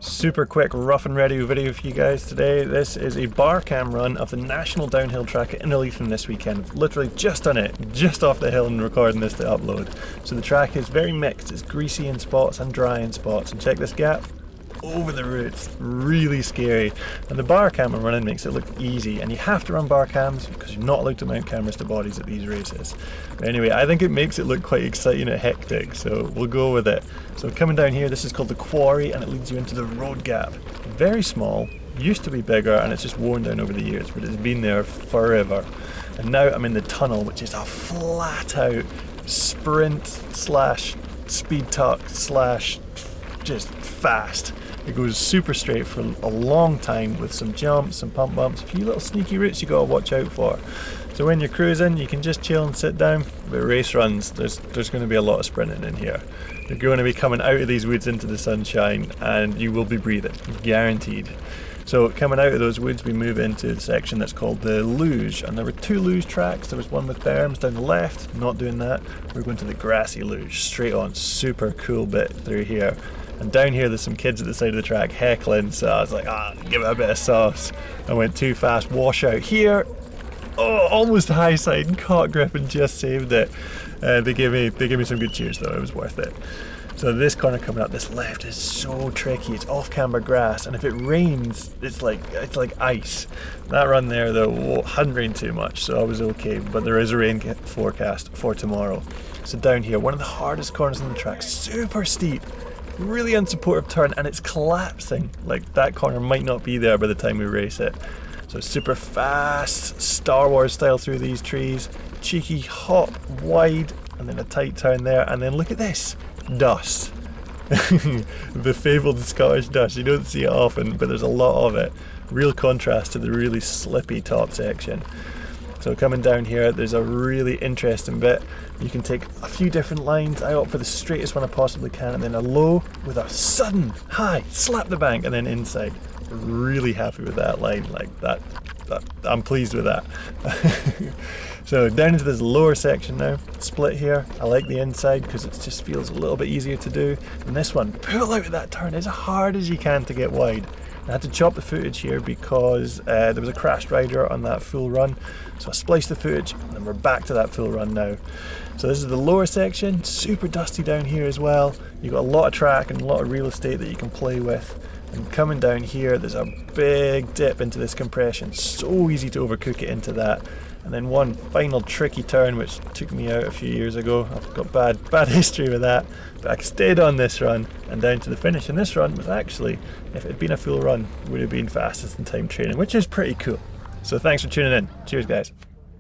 Super quick rough and ready video for you guys today. This is a bar cam run of the national downhill track at Innerleithen this weekend. Literally just done it, just off the hill and recording this to upload. So the track is very mixed, it's greasy in spots and dry in spots. And check this gap, over the roots, really scary. And the bar cam I'm running makes it look easy, and you have to run bar cams because you're not allowed to mount cameras to bodies at these races. But anyway, I think it makes it look quite exciting and hectic, so we'll go with it. So coming down here, this is called the quarry, and it leads you into the road gap. Very small, used to be bigger, and it's just worn down over the years, but it's been there forever. And now I'm in the tunnel, which is a flat out sprint slash speed tuck slash just fast. It goes super straight for a long time with some jumps, some pump bumps, a few little sneaky routes you gotta watch out for. So when you're cruising, you can just chill and sit down. But race runs, there's going to be a lot of sprinting in here. You're going to be coming out of these woods into the sunshine, and you will be breathing, guaranteed. So coming out of those woods, we move into the section that's called the luge, and there were two luge tracks. There was one with berms down the left, not doing that. We're going to the grassy luge, straight on, super cool bit through here. And down here there's some kids at the side of the track heckling, so I was like, give it a bit of sauce. I went too fast, wash out here. Oh, almost high side, caught grip and just saved it. They gave me some good cheers though, it was worth it. So this corner coming up, this left is so tricky. It's off camber grass, and if it rains, it's like ice. That run there though hadn't rained too much, so I was okay. But there is a rain forecast for tomorrow. So down here, one of the hardest corners on the track, super steep, really unsupportive turn, and it's collapsing. Like that corner might not be there by the time we race it. So super fast, Star Wars style through these trees, cheeky hop wide, and then a tight turn there, and then look at this. Dust. The fabled Scottish dust. You don't see it often, but there's a lot of it. Real contrast to the really slippy top section. So coming down here, there's a really interesting bit. You can take a few different lines. I opt for the straightest one I possibly can, and then a low with a sudden high, slap the bank, and then inside. Really happy with that line, like that I'm pleased with that. So down into this lower section now, split here. I like the inside because it just feels a little bit easier to do. And this one, pull out of that turn as hard as you can to get wide. I had to chop the footage here because there was a crashed rider on that full run. So I spliced the footage, and then we're back to that full run now. So this is the lower section, super dusty down here as well. You've got a lot of track and a lot of real estate that you can play with. And coming down here, there's a big dip into this compression. So easy to overcook it into that. And then one final tricky turn which took me out a few years ago. I've got bad history with that, but I stayed on this run and down to the finish. And this run was actually, if it had been a full run, would have been fastest in time training, which is pretty cool. So thanks for tuning in. Cheers guys.